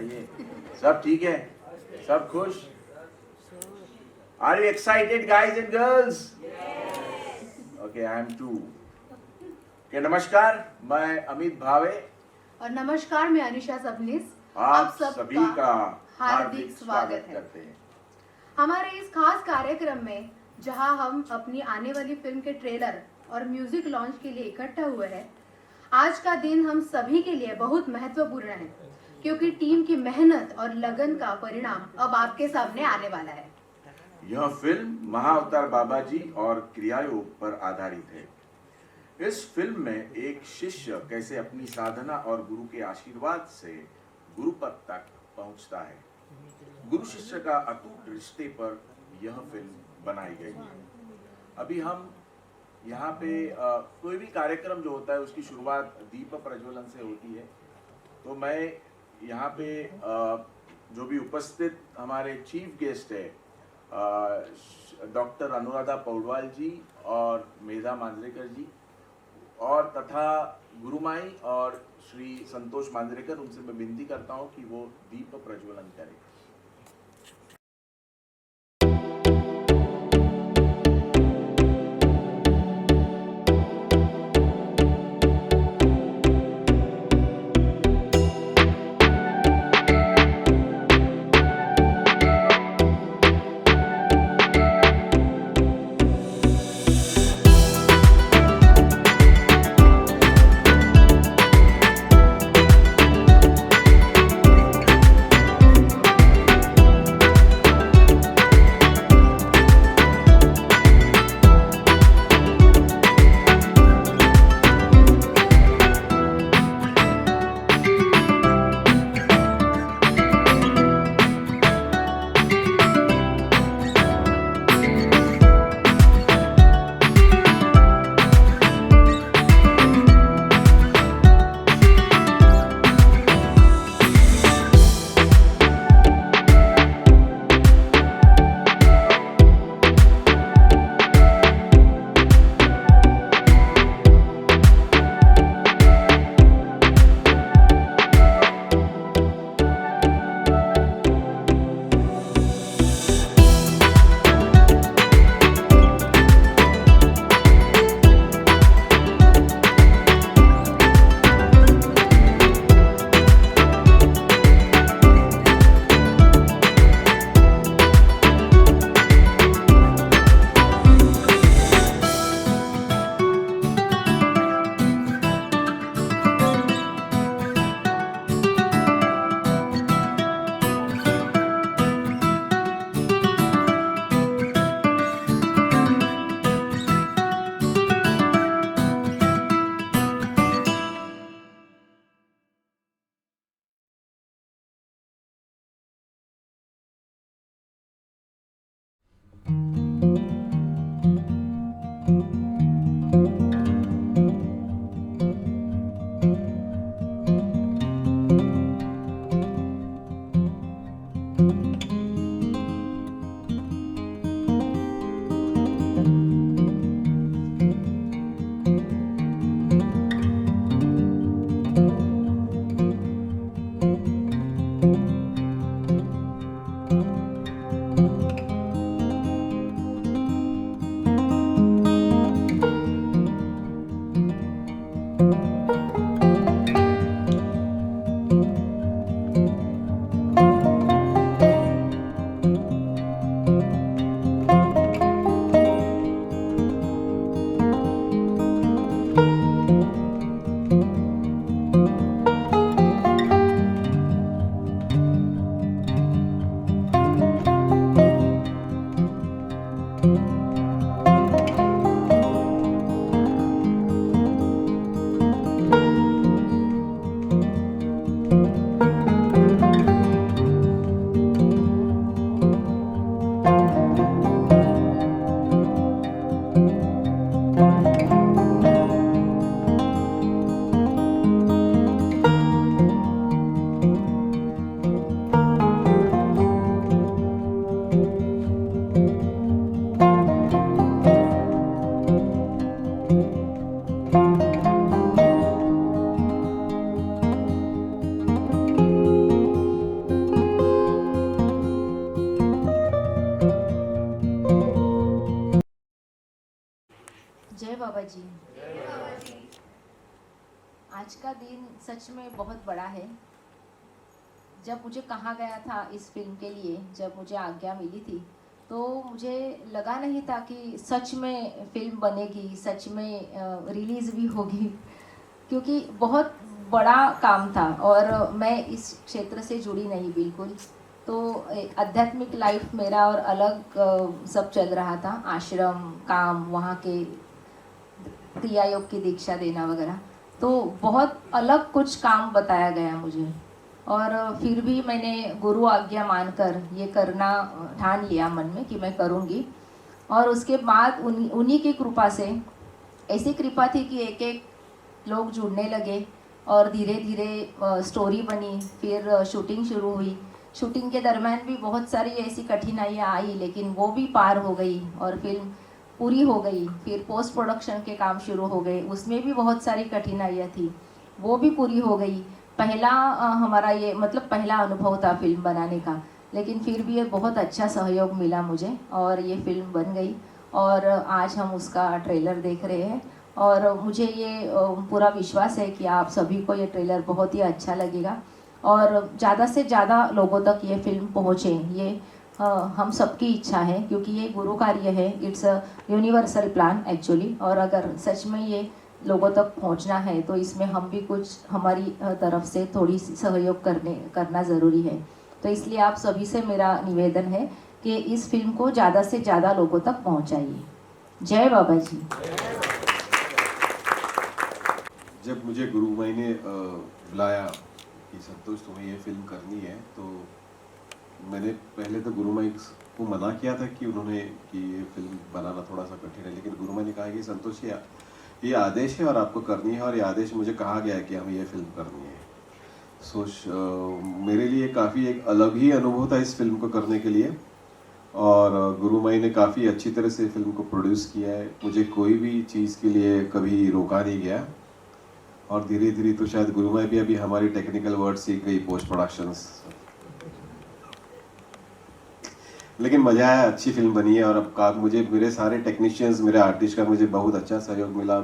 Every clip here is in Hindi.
बताइए, सब ठीक है? सब खुश? Are you excited, guys and girls? Okay, I am too. Okay, नमस्कार, मैं अमित भावे और नमस्कार, मैं अनिशा सबनीस आप सभी का हार्दिक स्वागत करते हैं। हमारे इस खास कार्यक्रम में जहां हम अपनी आने वाली फिल्म के ट्रेलर और म्यूजिक लॉन्च के लिए इकट्ठा हुए हैं, आज का दिन हम सभी के लिए बहुत महत्वपूर्ण है, क्योंकि टीम की मेहनत और लगन का परिणाम अब आपके सामने आने वाला है। यह फिल्म महाअवतार बाबा जी और क्रियायोग पर आधारित है। इस फिल्म में एक शिष्य कैसे अपनी साधना और गुरु के आशीर्वाद से गुरु पद तक पहुंचता है, गुरु शिष्य का अटूट रिश्ते पर यह फिल्म बनाई गई है। अभी हम यहाँ पे कोई भी कार्यक्रम जो होता है उसकी शुरुआत दीप प्रज्वलन से होती है। तो मैं यहाँ पे जो भी उपस्थित हमारे चीफ गेस्ट है डॉक्टर अनुराधा पौडवाल जी और मेधा मांजरेकर जी और तथा गुरुमाई और श्री संतोष मांजरेकर, उनसे मैं विनती करता हूँ कि वो दीप प्रज्वलन करें। जी। आज का दिन सच में बहुत बड़ा है। जब मुझे कहा गया था इस फिल्म के लिए, जब मुझे आज्ञा मिली थी, तो मुझे लगा नहीं था कि सच में फिल्म बनेगी, सच में रिलीज़ भी होगी, क्योंकि बहुत बड़ा काम था और मैं इस क्षेत्र से जुड़ी नहीं बिल्कुल। तो आध्यात्मिक लाइफ मेरा और अलग सब चल रहा था, आश्रम, काम, वहाँ के क्रिया योग की दीक्षा देना वगैरह, तो बहुत अलग कुछ काम बताया गया मुझे। और फिर भी मैंने गुरु आज्ञा मानकर ये करना ठान लिया मन में कि मैं करूँगी। और उसके बाद उन्हीं की कृपा से, ऐसी कृपा थी कि एक एक लोग जुड़ने लगे और धीरे धीरे स्टोरी बनी, फिर शूटिंग शुरू हुई। शूटिंग के दरम्यान भी बहुत सारी ऐसी कठिनाइयाँ आई, लेकिन वो भी पार हो गई और फिल्म पूरी हो गई। फिर पोस्ट प्रोडक्शन के काम शुरू हो गए, उसमें भी बहुत सारी कठिनाइयाँ थी, वो भी पूरी हो गई। पहला हमारा ये मतलब पहला अनुभव था फिल्म बनाने का, लेकिन फिर भी ये बहुत अच्छा सहयोग मिला मुझे और ये फिल्म बन गई। और आज हम उसका ट्रेलर देख रहे हैं और मुझे ये पूरा विश्वास है कि आप सभी को ये ट्रेलर बहुत ही अच्छा लगेगा और ज़्यादा से ज़्यादा लोगों तक ये फिल्म पहुँचे, ये हम सबकी इच्छा है, क्योंकि ये गुरु कार्य है। It's a universal plan actually. और अगर सच में ये लोगों तक पहुंचना है तो इसमें हम भी कुछ हमारी तरफ से थोड़ी सी सहयोग करना ज़रूरी है। तो इसलिए आप सभी से मेरा निवेदन है कि इस फिल्म को ज़्यादा से ज़्यादा लोगों तक पहुंचाइए। जय बाबा जी। जब मुझे गुरुमाई ने बुलाया कि संतोष तुम्हें ये फिल्म करनी है, तो मैंने पहले तो गुरुमाई को मना किया था कि ये फिल्म बनाना थोड़ा सा कठिन है, लेकिन गुरुमाई ने कहा कि संतोष ये आदेश है और आपको करनी है, और ये आदेश मुझे कहा गया है कि हमें ये फिल्म करनी है। मेरे लिए काफ़ी एक अलग ही अनुभव था इस फिल्म को करने के लिए, और गुरुमाई ने काफ़ी अच्छी तरह से फिल्म को प्रोड्यूस किया है। मुझे कोई भी चीज़ के लिए कभी रोका नहीं गया, और धीरे धीरे तो शायद गुरुमाई भी अभी हमारी टेक्निकल वर्ड सीख गई, पोस्ट प्रोडक्शंस। लेकिन मज़ा आया, अच्छी फिल्म बनी है। और अब मुझे मेरे सारे टेक्नीशियंस, मेरे आर्टिस्ट का मुझे बहुत अच्छा सहयोग मिला।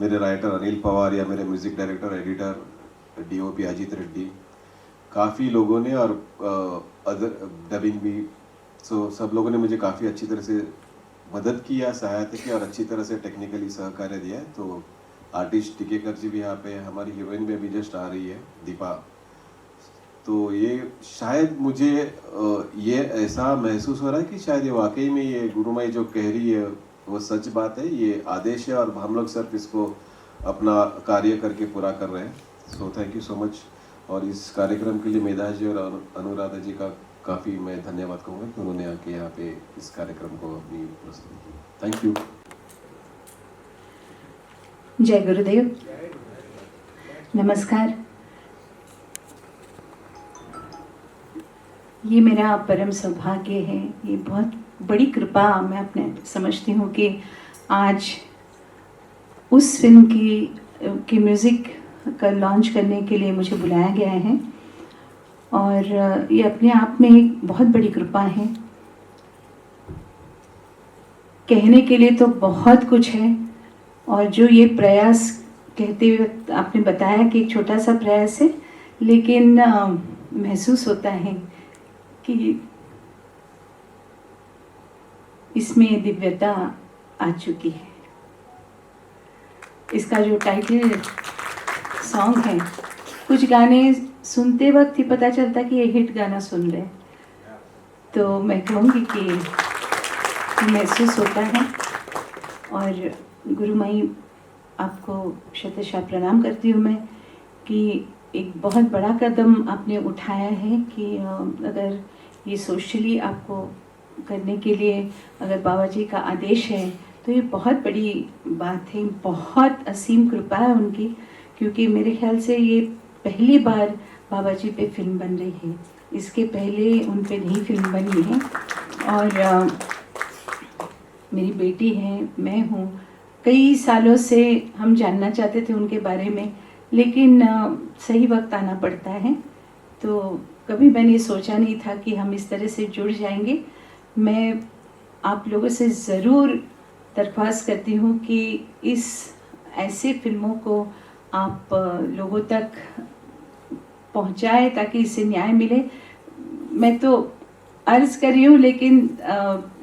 मेरे राइटर अनिल पवार या मेरे music director, editor DOP Ajit Reddy, काफ़ी लोगों ने, और अदर डबिंग भी, सब लोगों ने मुझे काफ़ी अच्छी तरह से मदद किया, सहायता की और अच्छी तरह से टेक्निकली सहकार्य दिया है। तो आर्टिस्ट टिकेकर जी भी यहाँ पे, हमारी हीरोइन भी अभी जस्ट आ रही है, दीपा। तो ये शायद मुझे ये ऐसा महसूस हो रहा है कि शायद ये वाकई में ये गुरुमाई जो कह रही है वो सच बात है, ये आदेश है, और हम लोग सिर्फ इसको अपना कार्य करके पूरा कर रहे हैं। सो थैंक यू सो मच। और इस कार्यक्रम के लिए मेधा जी और अनुराधा जी का काफ़ी मैं धन्यवाद कहूँगा कि उन्होंने आके यहाँ पे इस कार्यक्रम को अपनी प्रस्तुति की। Thank you. जय गुरुदेव, नमस्कार। ये मेरा परम सौभाग्य है, ये बहुत बड़ी कृपा मैं अपने समझती हूँ कि आज उस फिल्म की म्यूज़िक का लॉन्च करने के लिए मुझे बुलाया गया है, और ये अपने आप में एक बहुत बड़ी कृपा है। कहने के लिए तो बहुत कुछ है, और जो ये प्रयास कहते हुए आपने बताया कि एक छोटा सा प्रयास है, लेकिन महसूस होता है कि इसमें दिव्यता आ चुकी है। इसका जो टाइटल सॉन्ग है, कुछ गाने सुनते वक्त ही पता चलता कि ये हिट गाना सुन रहे, तो मैं कहूँगी कि महसूस होता है। और गुरुमाई, आपको शतशः प्रणाम करती हूँ मैं कि एक बहुत बड़ा कदम आपने उठाया है कि अगर ये सोशली आपको करने के लिए अगर बाबा जी का आदेश है तो ये बहुत बड़ी बात है, बहुत असीम कृपा है उनकी, क्योंकि मेरे ख्याल से ये पहली बार बाबा जी पे फिल्म बन रही है। इसके पहले उन पे नहीं फिल्म बनी है। और मेरी बेटी है, मैं हूँ, कई सालों से हम जानना चाहते थे उनके बारे में, लेकिन सही वक्त आना पड़ता है। तो कभी मैंने सोचा नहीं था कि हम इस तरह से जुड़ जाएंगे। मैं आप लोगों से ज़रूर दरख्वास्त करती हूँ कि इस ऐसे फिल्मों को आप लोगों तक पहुँचाएं ताकि इससे न्याय मिले। मैं तो अर्ज़ कर रही हूँ, लेकिन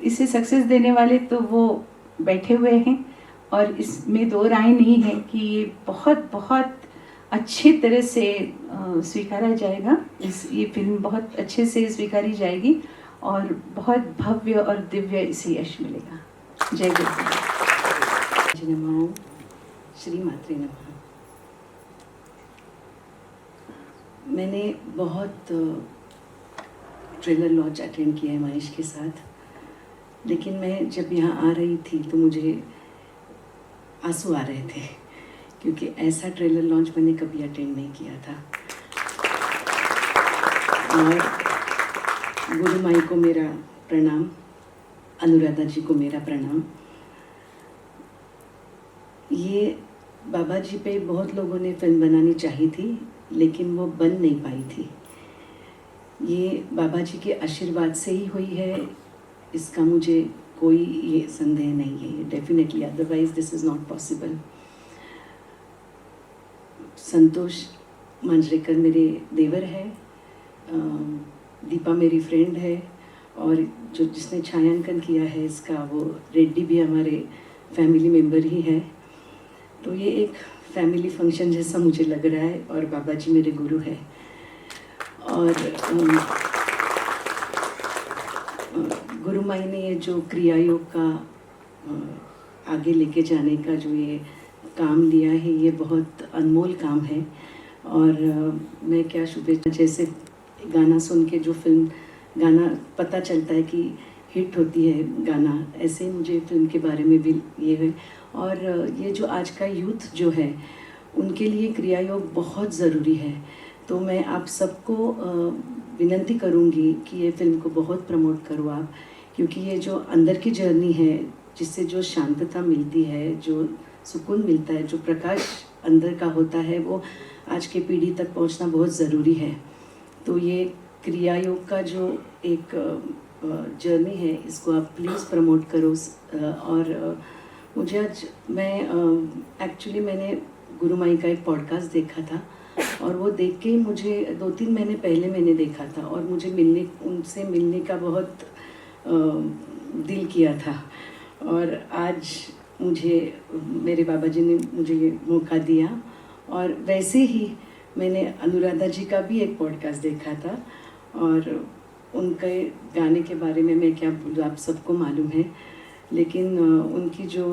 इसे सक्सेस देने वाले तो वो बैठे हुए हैं और इसमें दो राय नहीं है कि ये बहुत बहुत अच्छी तरह से स्वीकारा जाएगा। ये फिल्म बहुत अच्छे से स्वीकारी जाएगी और बहुत भव्य और दिव्य इसे यश मिलेगा। जय गुरु। नमो श्री मात्रे नमः। मैंने बहुत ट्रेलर लॉन्च अटेंड किया है महेश के साथ, लेकिन मैं जब यहाँ आ रही थी तो मुझे आंसू आ रहे थे, क्योंकि ऐसा ट्रेलर लॉन्च मैंने कभी अटेंड नहीं किया था। और गुरु माई को मेरा प्रणाम, अनुराधा जी को मेरा प्रणाम। ये बाबा जी पे बहुत लोगों ने फिल्म बनानी चाही थी, लेकिन वो बन नहीं पाई थी। ये बाबा जी के आशीर्वाद से ही हुई है, इसका मुझे कोई ये संदेह नहीं है। Definitely, otherwise this is not possible. Santosh Manjrekar मेरे देवर है, दीपा मेरी फ्रेंड है, और जिसने छायांकन किया है इसका वो रेड्डी भी हमारे फैमिली मेम्बर ही है। तो ये एक फैमिली फंक्शन जैसा मुझे लग रहा है, और बाबा जी मेरे गुरु है। और गुरु माई ने ये जो क्रिया योग का आगे लेके जाने का जो ये काम लिया है, ये बहुत अनमोल काम है। और मैं क्या शुभेच्छा, जैसे गाना सुन के जो फिल्म गाना पता चलता है कि हिट होती है गाना, ऐसे मुझे फिल्म के बारे में भी ये है। और ये जो आज का यूथ जो है, उनके लिए क्रिया योग बहुत ज़रूरी है। तो मैं आप सबको विनती करूँगी कि ये फिल्म को बहुत प्रमोट करो आप, क्योंकि ये जो अंदर की जर्नी है, जिससे जो शांतता मिलती है, जो सुकून मिलता है, जो प्रकाश अंदर का होता है, वो आज के पीढ़ी तक पहुंचना बहुत ज़रूरी है। तो ये क्रिया योग का जो एक जर्नी है, इसको आप प्लीज़ प्रमोट करो। और मुझे आज एक्चुअली मैंने गुरु माई का एक पॉडकास्ट देखा था, और वो देख के मुझे 2-3 महीने पहले मैंने देखा था, और मुझे उनसे मिलने का बहुत दिल किया था। और आज मुझे मेरे बाबा जी ने मुझे ये मौका दिया। और वैसे ही मैंने अनुराधा जी का भी एक पॉडकास्ट देखा था, और उनके गाने के बारे में मैं क्या बोलूँ, आप सबको मालूम है। लेकिन उनकी जो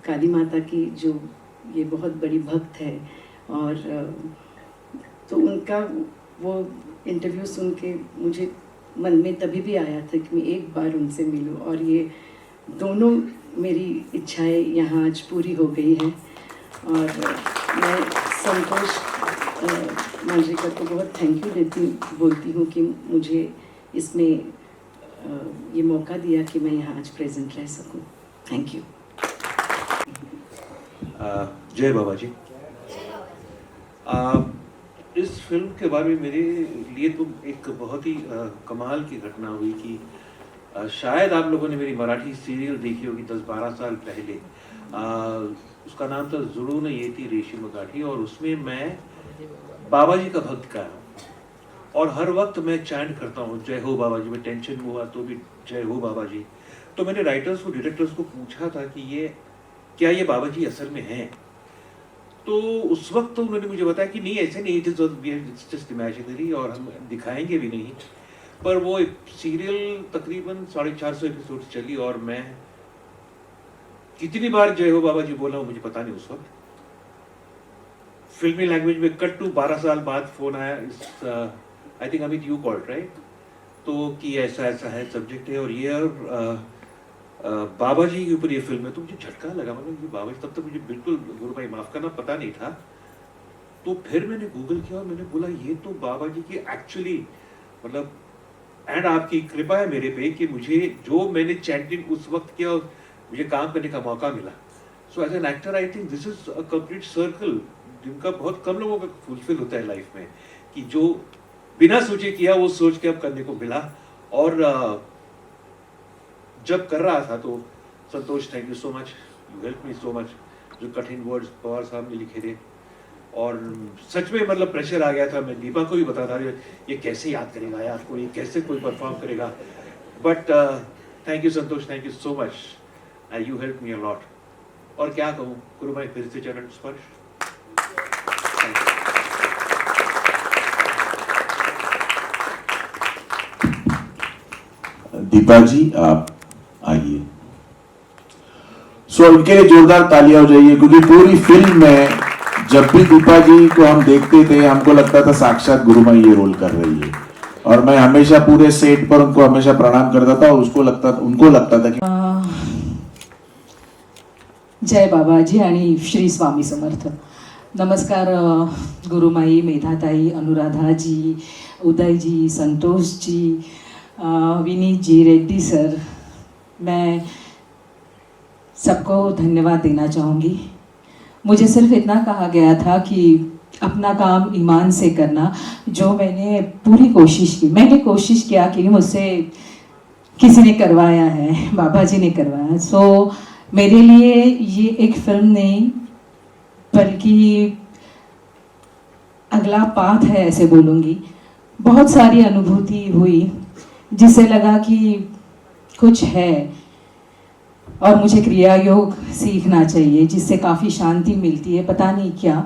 काली माता की जो ये बहुत बड़ी भक्त है, और तो उनका वो इंटरव्यू सुन के मुझे मन में तभी भी आया था कि मैं एक बार उनसे मिलूं, और ये दोनों मेरी इच्छाएं यहाँ आज पूरी हो गई हैं। और मैं संतोष मांजरेकर को बहुत थैंक यू बोलती हूँ कि मुझे इसमें ये मौका दिया कि मैं यहाँ आज प्रेजेंट रह सकूँ। Thank you. जय बाबा जी। इस फिल्म के बारे में मेरे लिए तो एक बहुत ही कमाल की घटना हुई कि शायद आप लोगों ने मेरी मराठी सीरियल देखी होगी 10-12 साल पहले। उसका नाम था जुड़ून येती रेशीम गाठी, और उसमें मैं बाबा जी का भक्त का हूँ, और हर वक्त मैं चैंट करता हूँ जय हो बाबा जी। में टेंशन हुआ तो भी जय हो बाबा जी। तो मैंने राइटर्स को, डायरेक्टर्स को पूछा था कि क्या ये बाबा जी असल में हैं? तो उस वक्त तो उन्होंने मुझे बताया कि नहीं, ऐसे नहीं, इट्स जस्ट इमेजिनरी, और हम दिखाएंगे भी नहीं। पर वो सीरियल तकरीबन 450 एपिसोड चली, और मैं कितनी बार जय हो बाबा जी बोला हूँ मुझे पता नहीं। उस वक्त फिल्मी लैंग्वेज में कट टू 12 साल बाद फोन आया, I think Amit you called right, तो कि ऐसा ऐसा है सब्जेक्ट है, और ये बाबा जी के ऊपर ये फिल्म है। तो मुझे झटका लगा, मतलब ये बाबा जी, तब तक मुझे बिल्कुल, गुरु भाई माफ करना, पता नहीं था। तो फिर मैंने गूगल किया और मैंने बोला ये तो बाबा जी की एक्चुअली, मतलब एंड आपकी कृपा है मेरे पे कि मुझे जो मैंने चैंटिंग उस वक्त किया, मुझे काम करने का मौका मिला। So as an actor I think this is a complete circle, जिनका बहुत कम लोगों का फुलफिल होता है लाइफ में, कि जो बिना सोचे किया वो सोच के अब करने को मिला। और जब कर रहा था तो Santosh, thank you so much, you help me so much. जो कठिन वर्ड्स पवार साहब ने लिखे थे, और सच में मतलब प्रेशर आ गया था। मैं दीपा को भी बता रहा था ये कैसे याद करेगा यार, कोई कैसे कोई परफॉर्म करेगा, but thank you Santosh, thank you so much, you help me a lot. और क्या कहूँ गुरु भाई, फिर से चरण स्पर्श। दीपा जी आप आइए। सो इनके लिए जोरदार तालियां हो जाइए, क्योंकि पूरी फिल्म में जब भी दीपा जी को हम देखते थे हमको लगता था साक्षात गुरुमाई ये रोल कर रही है, और मैं हमेशा पूरे सेट पर उनको हमेशा प्रणाम करता था, और उनको लगता था कि जय बाबाजी आणि श्री स्वामी समर्थ। नमस्कार गुरुमाई, मेधाताई, अनुराधाजी, उदयजी, संतोषजी, विनीत जी, रेड्डी सर, मैं सबको धन्यवाद देना चाहूँगी। मुझे सिर्फ इतना कहा गया था कि अपना काम ईमान से करना, जो मैंने पूरी कोशिश की। मैंने कोशिश किया कि मुझसे किसी ने करवाया है, बाबा जी ने करवाया। सो मेरे लिए ये एक फिल्म नहीं बल्कि अगला पाथ है, ऐसे बोलूँगी। बहुत सारी अनुभूति हुई जिससे लगा कि कुछ है और मुझे क्रिया योग सीखना चाहिए, जिससे काफ़ी शांति मिलती है, पता नहीं क्या,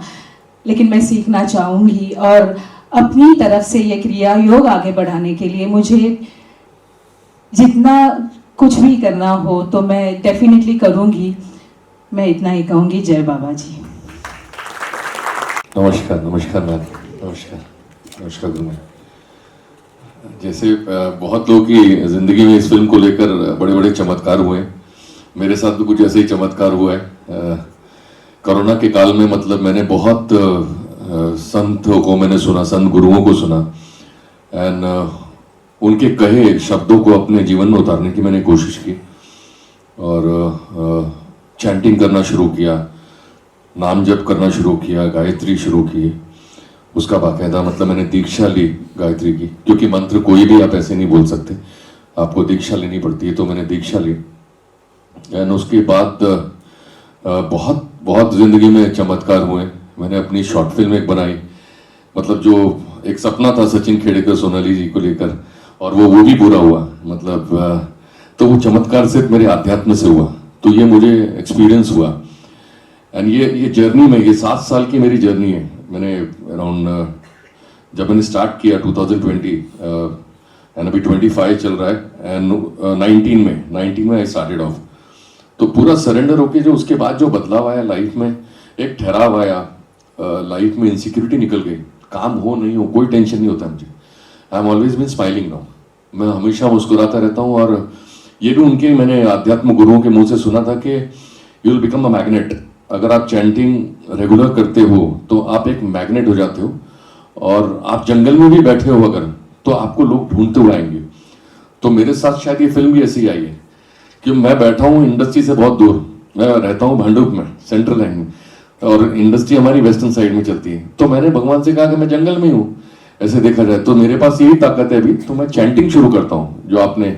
लेकिन मैं सीखना चाहूँगी। और अपनी तरफ से ये क्रिया योग आगे बढ़ाने के लिए मुझे जितना कुछ भी करना हो तो मैं डेफिनेटली करूँगी। मैं इतना ही कहूँगी। जय बाबा जी। नमस्कार, नमस्कार मैम, नमस्कार, नमस्कार गुरु मैम। जैसे बहुत लोगों की ज़िंदगी में इस फिल्म को लेकर बड़े बड़े चमत्कार हुए हैं, मेरे साथ भी कुछ ऐसे ही चमत्कार हुआ है। कोरोना के काल में मतलब मैंने बहुत संतों को मैंने सुना, संत गुरुओं को सुना, एंड उनके कहे शब्दों को अपने जीवन में उतारने की मैंने कोशिश की, और चैंटिंग करना शुरू किया, नाम जप करना शुरू किया, गायत्री शुरू की। उसका बाकायदा मतलब मैंने दीक्षा ली गायत्री की, क्योंकि मंत्र कोई भी आप ऐसे नहीं बोल सकते, आपको दीक्षा लेनी पड़ती है। तो मैंने दीक्षा ली, एंड उसके बाद बहुत बहुत ज़िंदगी में चमत्कार हुए। मैंने अपनी शॉर्ट फिल्म एक बनाई, मतलब जो एक सपना था सचिन खेड़ेकर सोनाली जी को लेकर, और वो भी पूरा हुआ। मतलब तो वो चमत्कार सिर्फ मेरे आध्यात्म से हुआ, तो ये मुझे एक्सपीरियंस हुआ। एंड ये जर्नी में, ये 7 साल की मेरी जर्नी है। मैंने अराउंड जब मैंने स्टार्ट किया 2020, एंड अभी 25 चल रहा है, एंड 19 में आई स्टार्टेड ऑफ। तो पूरा सरेंडर होके जो उसके बाद जो बदलाव आया लाइफ में, एक ठहराव आया लाइफ में, इनसिक्योरिटी निकल गई, काम हो नहीं हो कोई टेंशन नहीं होता मुझे। I am always been smiling now, मैं हमेशा मुस्कुराता रहता हूँ। और ये भी उनके मैंने आध्यात्म गुरुओं के मुंह से सुना था कि you will become a magnet. अगर आप चैंटिंग रेगुलर करते हो तो आप एक मैग्नेट हो जाते हो, और आप जंगल में भी बैठे हो अगर, तो आपको लोग ढूंढते हुए आएंगे। तो मेरे साथ शायद ये फिल्म भी ऐसी आई है कि मैं बैठा हूँ इंडस्ट्री से बहुत दूर, मैं रहता हूँ भांडुप में, सेंट्रल लाइन में, और इंडस्ट्री हमारी वेस्टर्न साइड में चलती है। तो मैंने भगवान से कहा कि मैं जंगल में हूँ, ऐसे देखा जाए तो मेरे पास यही ताकत है अभी, तो मैं चैंटिंग शुरू करता हूँ जो आपने।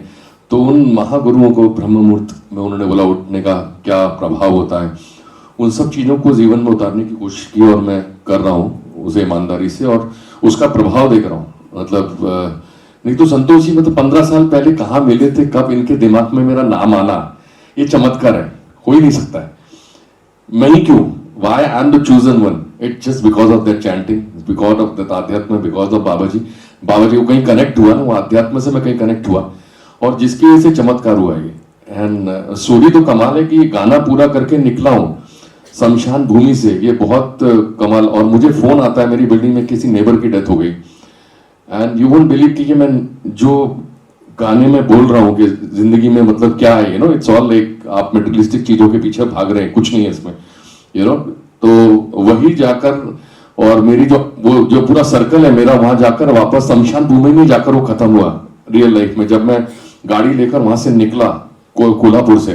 तो उन महागुरुओं को ब्रह्म मुहूर्त में उन्होंने बोला उठने का क्या प्रभाव होता है, उन सब चीज़ों को जीवन में उतारने की कोशिश की, और मैं कर रहा हूँ उसे ईमानदारी से, और उसका प्रभाव देख रहा हूँ। मतलब नहीं तो संतोष जी मतलब 15 साल पहले कहाँ मिले थे, कब इनके दिमाग में मेरा नाम आना, ये चमत्कार है, हो ही नहीं सकता है। मैं ही क्यों, why I am the chosen one, it just because of that chanting, because of that आध्यात्म, बिकॉज ऑफ बाबा जी को कहीं कनेक्ट हुआ ना, वो आध्यात्म से मैं कहीं कनेक्ट हुआ, और जिसकी वजह से चमत्कार हुआ ये। एंड स्टोरी तो कमाल है कि गाना पूरा करके निकला हूँ शमशान भूमि से, ये बहुत कमाल। और मुझे फोन आता है, मेरी बिल्डिंग में किसी नेबर की डेथ हो गई, एंड यू वोंट बिलीव कि मैं जो गाने में बोल रहा हूँ कि जिंदगी में मतलब क्या है, you know, it's all like आप मेटेरियलिस्टिक चीजों के पीछे भाग रहे हैं, कुछ नहीं है इसमें, यू नो। तो वही जाकर, और मेरी जो पूरा सर्कल है मेरा, वहां जाकर वापस शमशान भूमि में जाकर वो खत्म हुआ रियल लाइफ में, जब मैं गाड़ी लेकर वहां से निकला कोल्हापुर से।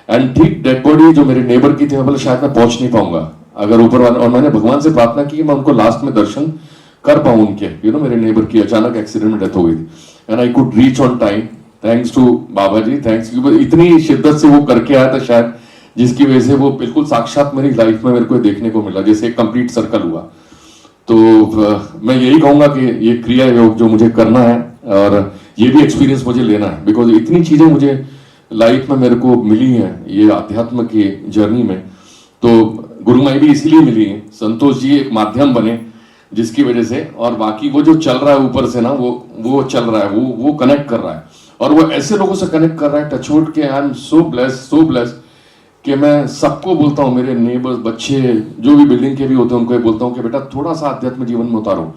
एंड ठीक डेड बॉडी जो मेरे नेबर की थी, मैं बोला शायद मैं पहुंच नहीं पाऊंगा अगर ऊपर वाले, और मैंने भगवान से प्रार्थना की कि मैं उनको लास्ट में दर्शन कर पाऊं उनके, यू नो, मेरे नेबर की अचानक एक्सीडेंट में डेथ हो गई थी, and I could reach on time thanks to Baba ji, thanks. इतनी शिद्दत से वो करके आया था शायद, जिसकी वजह से वो बिल्कुल साक्षात मेरी लाइफ में मेरे को देखने को मिला, जैसे एक कंप्लीट सर्कल हुआ। तो मैं यही कहूंगा कि ये क्रिया योग जो मुझे करना है और ये भी एक्सपीरियंस मुझे लेना है, बिकॉज इतनी चीजें मुझे लाइफ में मेरे को मिली हैं ये अध्यात्म की जर्नी में। तो गुरु माई भी इसीलिए मिली है, संतोष जी एक माध्यम बने जिसकी वजह से, और बाकी वो जो चल रहा है ऊपर से ना, वो चल रहा है, वो कनेक्ट कर रहा है, और वो ऐसे लोगों से कनेक्ट कर रहा है, टचवुड के। आई एम सो ब्लेस्ड कि मैं सबको बोलता हूँ, मेरे नेबर्स, बच्चे जो भी बिल्डिंग के भी होते हैं उनको बोलता हूँ कि बेटा थोड़ा सा अध्यात्म जीवन में उतारो।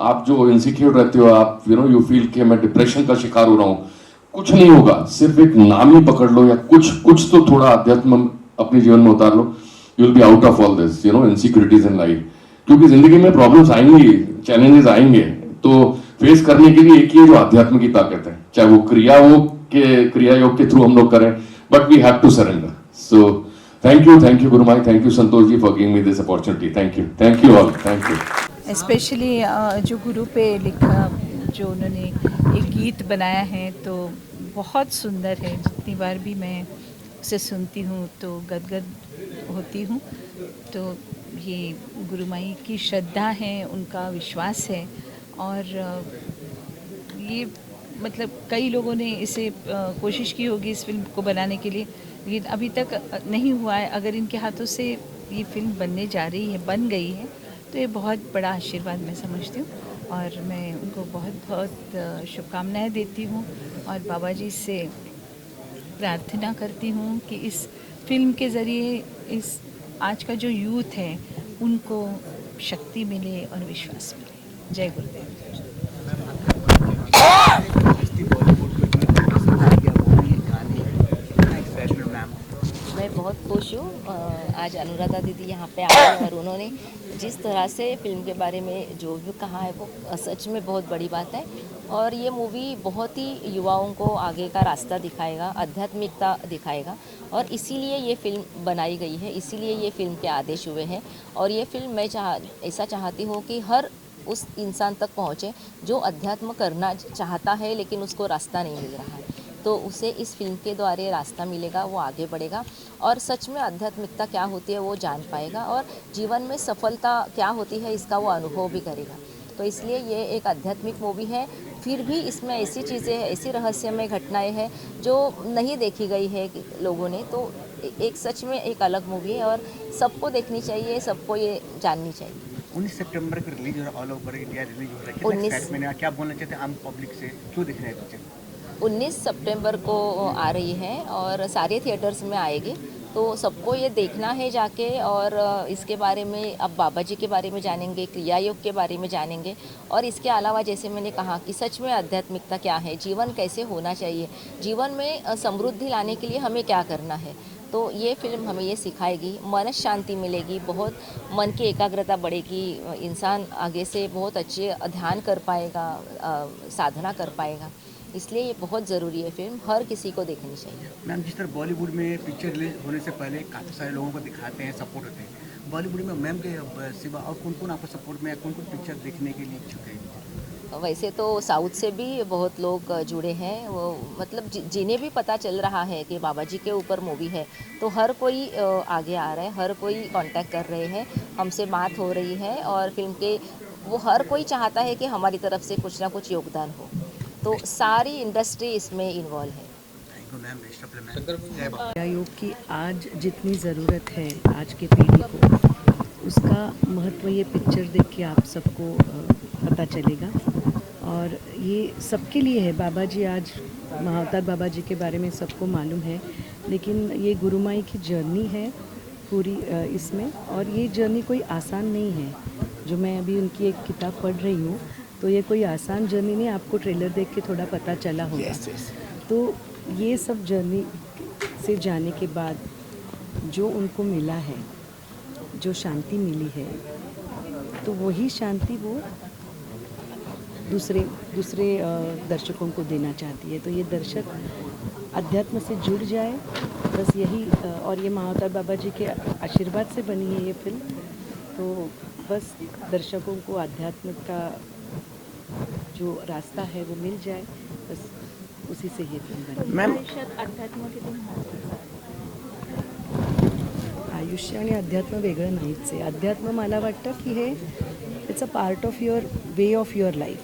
आप जो इनसिक्योर रहते हो, आप यू फील कि मैं डिप्रेशन का शिकार हो रहा हूँ, कुछ नहीं होगा, सिर्फ एक नाम ही पकड़ लो या कुछ तो थोड़ा अध्यात्म अपने जीवन में उतार लो, you will be out of all this insecurities in life. क्योंकि जिंदगी में प्रॉब्लम्स आएंगी, चैलेंजेस आएंगे, तो फेस करने के लिए एक ही जो अध्यात्म की ताकत है, चाहे वो क्रिया योग के थ्रू हम लोग करें, but we have to surrender. So thank you Gurumayi, thank you Santosh ji for giving me this opportunity. Thank you all, thank you. Specially जो गुरु पे लिखा, जो उन्होंने एक गीत बनाया है, तो बहुत सुंदर है। जितनी बार भी मैं उसे सुनती हूँ तो गदगद होती हूँ। तो ये गुरु माई की श्रद्धा है, उनका विश्वास है, और ये मतलब कई लोगों ने इसे कोशिश की होगी इस फिल्म को बनाने के लिए, लेकिन अभी तक नहीं हुआ है। अगर इनके हाथों से ये फिल्म बनने जा रही है, बन गई है, तो ये बहुत बड़ा आशीर्वाद मैं समझती हूँ, और मैं उनको बहुत बहुत शुभकामनाएं देती हूँ, और बाबा जी से प्रार्थना करती हूँ कि इस फिल्म के ज़रिए इस आज का जो यूथ है उनको शक्ति मिले और विश्वास मिले। जय गुरुदेव। मैं बहुत खुश हूँ आज अनुराधा दीदी यहाँ पे आई, और उन्होंने जिस तरह से फिल्म के बारे में जो भी कहा है वो सच में बहुत बड़ी बात है। और ये मूवी बहुत ही युवाओं को आगे का रास्ता दिखाएगा, आध्यात्मिकता दिखाएगा, और इसीलिए ये फिल्म बनाई गई है, इसीलिए ये फिल्म के आदेश हुए हैं। और ये फिल्म मैं ऐसा चाहती हूँ कि हर उस इंसान तक पहुँचे जो अध्यात्म करना चाहता है लेकिन उसको रास्ता नहीं मिल रहा है, तो उसे इस फिल्म के द्वारा रास्ता मिलेगा, वो आगे बढ़ेगा और सच में आध्यात्मिकता क्या होती है वो जान पाएगा, और जीवन में सफलता क्या होती है इसका वो अनुभव भी करेगा। तो इसलिए ये एक आध्यात्मिक मूवी है, फिर भी इसमें ऐसी चीज़ें हैं, ऐसी रहस्यमय घटनाएं हैं जो नहीं देखी गई है लोगों ने। तो एक सच में एक अलग मूवी है और सबको देखनी चाहिए, सबको ये जाननी चाहिए। 19 सितंबर को रिलीज हो रहा है, ऑल ओवर इंडिया रिलीज हो रहा है। 19 क्या बोलना चाहते हैं आम पब्लिक से, क्यों देखना है पिक्चर? 19 सितंबर को आ रही है और सारे थिएटर्स में आएगी, तो सबको ये देखना है जाके। और इसके बारे में अब बाबा जी के बारे में जानेंगे, क्रिया योग के बारे में जानेंगे, और इसके अलावा जैसे मैंने कहा कि सच में आध्यात्मिकता क्या है, जीवन कैसे होना चाहिए, जीवन में समृद्धि लाने के लिए हमें क्या करना है। तो ये फिल्म हमें ये सिखाएगी, मन शांति मिलेगी, बहुत मन की एकाग्रता बढ़ेगी, इंसान आगे से बहुत अच्छे ध्यान कर पाएगा, साधना कर पाएगा। इसलिए ये बहुत ज़रूरी है, फिल्म हर किसी को देखनी चाहिए। मैम, जिस तरह बॉलीवुड में पिक्चर रिलीज होने से पहले काफ़ी सारे लोगों को दिखाते हैं, सपोर्ट होते हैं, बॉलीवुड में मैम के सिवा और कौन कौन आपको सपोर्ट में, कौन कौन पिक्चर देखने के लिए इच्छुक है? वैसे तो साउथ से भी बहुत लोग जुड़े हैं, वो मतलब जिन्हें भी पता चल रहा है कि बाबा जी के ऊपर मूवी है, तो हर कोई आगे आ रहा है, हर कोई कांटेक्ट कर रहे हैं, हमसे बात हो रही है, और फिल्म के वो हर कोई चाहता है कि हमारी तरफ से कुछ ना कुछ योगदान हो, तो सारी इंडस्ट्री इसमें इन्वॉल्व है। क्रिया योग की आज जितनी ज़रूरत है आज के पीढ़ी को, उसका महत्व ये पिक्चर देख के आप सबको पता चलेगा। और ये सबके लिए है। बाबा जी आज महाअवतार बाबा जी के बारे में सबको मालूम है, लेकिन ये गुरु माई की जर्नी है पूरी इसमें, और ये जर्नी कोई आसान नहीं है। जो मैं अभी उनकी एक किताब पढ़ रही हूँ, तो ये कोई आसान जर्नी नहीं, आपको ट्रेलर देख के थोड़ा पता चला होगा। तो ये सब जर्नी से जाने के बाद जो उनको मिला है, जो शांति मिली है, तो वही शांति वो दूसरे दर्शकों को देना चाहती है। तो ये दर्शक अध्यात्म से जुड़ जाए, बस यही। और ये महाअवतार बाबा जी के आशीर्वाद से बनी है ये फिल्म, तो बस दर्शकों को अध्यात्म का जो रास्ता है वो मिल जाए, बस उसी से ये फिल्म बनी। मैम आयुष्य आणि अध्यात्म वेगळं नाहीच आहे. अध्यात्म मला वाटतं की हे it's a part of your way of your life.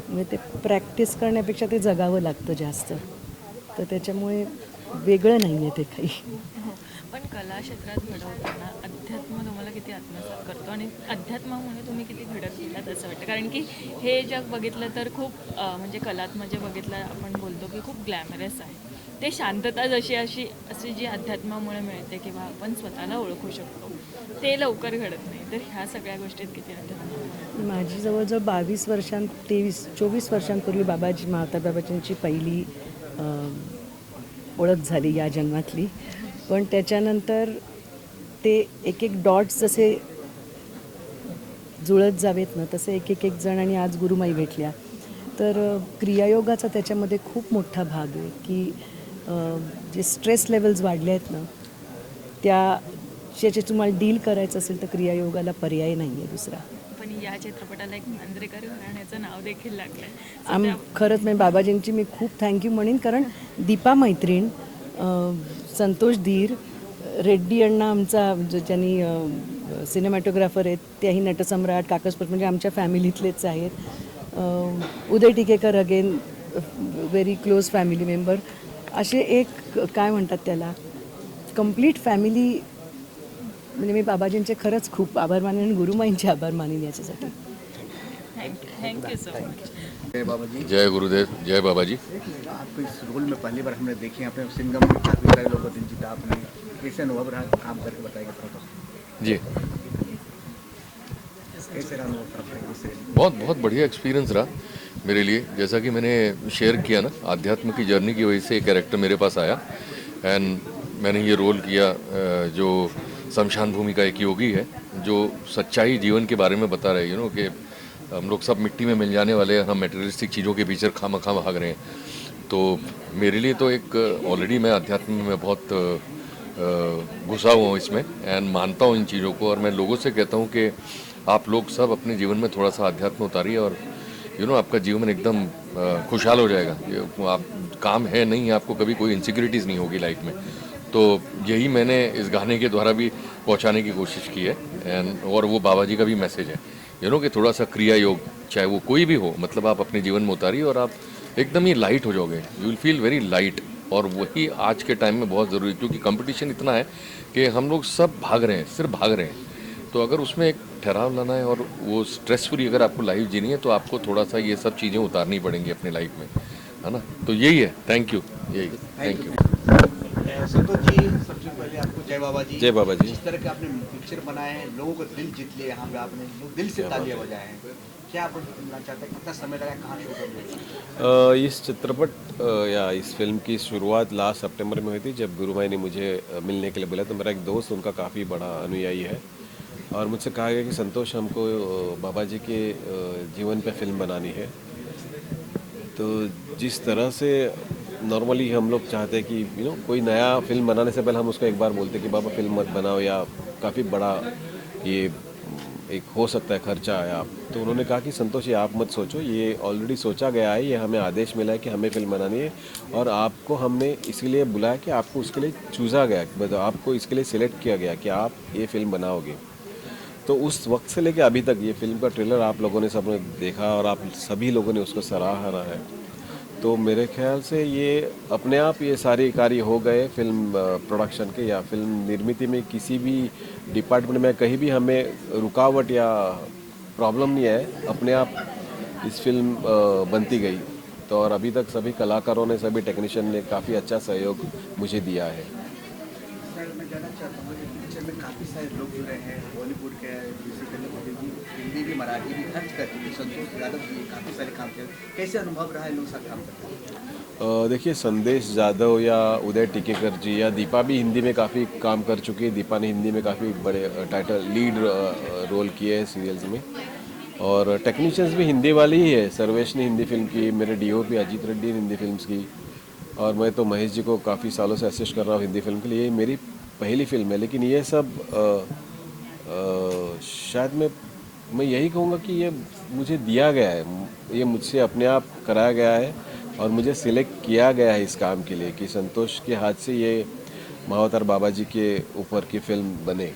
म्हणजे ते प्रॅक्टिस करण्यापेक्षा ते जगावं लागतं जास्त. तर त्याच्यामुळे वेगळं नाही आहे ते काही. पण कला क्षेत्रात घडवताना अध्यात्म तुम्हाला किती आत्मसात करतो आणि अध्यात्मामुळे तुम्ही किती घडत गेलात असं वाटतं. कारण की हे जग बघितलं तर खूप म्हणजे कलात म्हणजे बघितलं आपण बोलतो की खूप ग्लॅमरस आहे. ते शांतता अशी जी अध्यात्मामुळे मिळते किंवा आपण स्वतःला ओळखू शकतो ते लवकर घडत नाही. तर ह्या सगळ्या गोष्टीत किती अध्यात्म. माझी जवळजवळ 24 वर्षांपूर्वी महातार बाबाजींची पहिली ओळख झाली या जन्मातली. पण त्याच्यानंतर ते एक एक डॉट्स जसे जुळत जावेत ना तसे एक जण आणि आज गुरुमाई भेटल्या. तर क्रियायोगाचा त्याच्यामध्ये खूप मोठा भाग आहे की जे स्ट्रेस लेवल्स वाढले आहेत ना त्याचे तुम्हाला डील करायचं असेल तर क्रियायोगाला पर्याय नाही आहे दुसरा. पण या चित्रपटाला एक मांजरेकर घराण्याचं नाव देखील लागलं. खरंच म्हणजे बाबाजींची मी खूप थँक्यू म्हणेन. कारण दीपा मैत्रीण, संतोष धीर, रेड्डी अण्णा आमचा ज्यांनी सिनेमॅटोग्राफर आहेत त्याही नटसम्राट, काकसपत म्हणजे आमच्या फॅमिलीतलेच आहेत. Uday Tikekar again very close family member. असे एक काय म्हणतात त्याला कंप्लीट फॅमिली. म्हणजे मी बाबाजींचे खरंच खूप आभार मानेन आणि गुरुमाईंचे आभार मानेन याच्यासाठी. Thank you so much. जय बाबा जी. जय गुरुदेव, जय बाबा जी. आपको इस रोल में पहली बार हमने देखी. आपने सिंगम में काफ़ी सारे लोगों को दिल जीता आपने. कैसे अनुभव रहा काम करके बताएगा थोड़ा. जी कैसे रहा अनुभव. बहुत बहुत बढ़िया एक्सपीरियंस रहा मेरे लिए. जैसा कि मैंने शेयर किया ना, आध्यात्म की जर्नी की वजह से एक कैरेक्टर मेरे पास आया एंड मैंने ये रोल किया जो शमशान भूमि का एक योगी है जो सच्चाई जीवन के बारे में बता रहे हैं. कि हम लोग सब मिट्टी में मिल जाने वाले हैं, हम मटेरियलिस्टिक चीज़ों के पीछे खामखा भाग रहे हैं. तो मेरे लिए तो एक ऑलरेडी मैं अध्यात्म में बहुत घुसा हुआ हूँ इसमें एंड मानता हूँ इन चीज़ों को. और मैं लोगों से कहता हूँ कि आप लोग सब अपने जीवन में थोड़ा सा अध्यात्म उतारिए और आपका जीवन एकदम खुशहाल हो जाएगा. आप काम है नहीं, आपको कभी कोई इनसिक्योरिटीज़ नहीं होगी लाइफ में. तो यही मैंने इस गाने के द्वारा भी पहुंचाने की कोशिश की है एंड और वो बाबा जी का भी मैसेज है कि थोड़ा सा क्रिया योग चाहे वो कोई भी हो, मतलब आप अपने जीवन में उतारिए और आप एकदम ही लाइट हो जाओगे. You will feel very light. और वही आज के टाइम में बहुत ज़रूरी है क्योंकि कंपटीशन इतना है कि हम लोग सब भाग रहे हैं, सिर्फ भाग रहे हैं. तो अगर उसमें एक ठहराव लाना है और वो स्ट्रेस फ्री अगर आपको लाइफ जीनी है तो आपको थोड़ा सा ये सब चीज़ें उतारनी पड़ेंगी अपने लाइफ में, है ना. तो यही है. Thank you. यही थैंक यू. संतोष जी, सबसे पहले आपको जय बाबा जी. जय बाबा जी. जिस तरह के आपने पिक्चर बनाए हैं, लोगों को दिल जीत लिया. यहाँ पे आपने लोग दिल से तालियां बजाए हैं. क्या आप बोलना चाहते हैं, कितना समय लगा, कहाँ शुरू कर लिया. इस चित्रपट या इस फिल्म की शुरुआत लास्ट सितंबर में हुई थी जब गुरुमाई ने मुझे मिलने के लिए बोला. तो मेरा एक दोस्त उनका काफ़ी बड़ा अनुयायी है और मुझसे कहा गया कि संतोष हमको बाबा जी के जीवन पे फिल्म बनानी है. तो जिस तरह से नॉर्मली हम लोग चाहते हैं कि कोई नया फिल्म बनाने से पहले हम उसको एक बार बोलते हैं कि बाबा फिल्म मत बनाओ या काफ़ी बड़ा ये एक हो सकता है खर्चा है आप. तो उन्होंने कहा कि संतोष ये आप मत सोचो, ये ऑलरेडी सोचा गया है, ये हमें आदेश मिला है कि हमें फिल्म बनानी है और आपको हमने इसीलिए बुलाया कि आपको उसके लिए चूज़ा गया, मतलब आपको इसके लिए सिलेक्ट किया गया कि आप ये फिल्म बनाओगे. तो उस वक्त से लेकर अभी तक ये फिल्म का ट्रेलर आप लोगों ने सबने देखा और आप सभी लोगों ने उसको सराहा है. तो मेरे ख्याल से ये अपने आप ये सारे कार्य हो गए फिल्म प्रोडक्शन के या फिल्म निर्मित में. किसी भी डिपार्टमेंट में कहीं भी हमें रुकावट या प्रॉब्लम नहीं है, अपने आप इस फिल्म बनती गई. तो और अभी तक सभी कलाकारों ने, सभी टेक्नीशियन ने काफ़ी अच्छा सहयोग मुझे दिया है. सर, मैं जानना चाहता हूँ कि पिक्चर में काफ़ी सारे लोग जुड़े हैं, बॉलीवुड के, हिंदी भी, मराठी भी, हर जगह के. संतोष यादव जी काफ़ी सारे काम किए. कैसे अनुभव रहा है लोग साथ काम करते. देखिए, संदेश जाधव या उदय टिकेकर जी या दीपा भी हिंदी में काफ़ी काम कर चुकी है. दीपा ने हिंदी में काफ़ी बड़े टाइटल लीड रोल किए हैं सीरियल्स में. और टेक्नीशियंस भी हिंदी वाले ही है. सर्वेश ने हिंदी फिल्म की, मेरे DOP अजीत रेड्डी ने हिंदी फिल्म्स की और मैं तो महेश जी को काफ़ी सालों से असिस्ट कर रहा हूँ हिंदी फिल्म के लिए. ये मेरी पहली फिल्म है. लेकिन ये सब शायद मैं यही कहूँगा कि ये मुझे दिया गया है, ये मुझसे अपने आप कराया गया है. और मुझे सिलेक्ट किया गया है इस काम के लिए कि संतोष के हाथ से ये महाअवतार बाबा जी के ऊपर की फिल्म बने।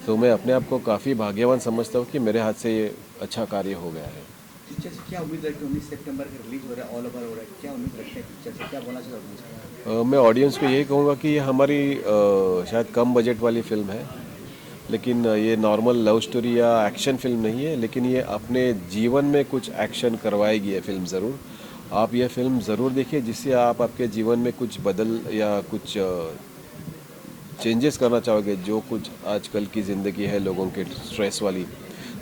तो मैं अपने आप को काफ़ी भाग्यवान समझता हूँ कि मेरे हाथ से ये अच्छा कार्य हो गया है। पिक्चर से क्या उम्मीद है कि 19 सितंबर को रिलीज हो रहा है, ऑल ओवर हो रहा है, क्या उम्मीद रखते हैं पिक्चर से, क्या बोलना चाहते हैं? मैं ऑडियंस को यही कहूँगा कि ये हमारी शायद कम बजट वाली फिल्म है, लेकिन ये नॉर्मल लव स्टोरी या एक्शन फिल्म नहीं है, लेकिन ये अपने जीवन में कुछ एक्शन करवाएगी ये फिल्म ज़रूर। आप ये फिल्म ज़रूर देखिए, जिससे आप आपके जीवन में कुछ बदल या कुछ चेंजेस करना चाहोगे। जो कुछ आजकल की ज़िंदगी है लोगों के स्ट्रेस वाली,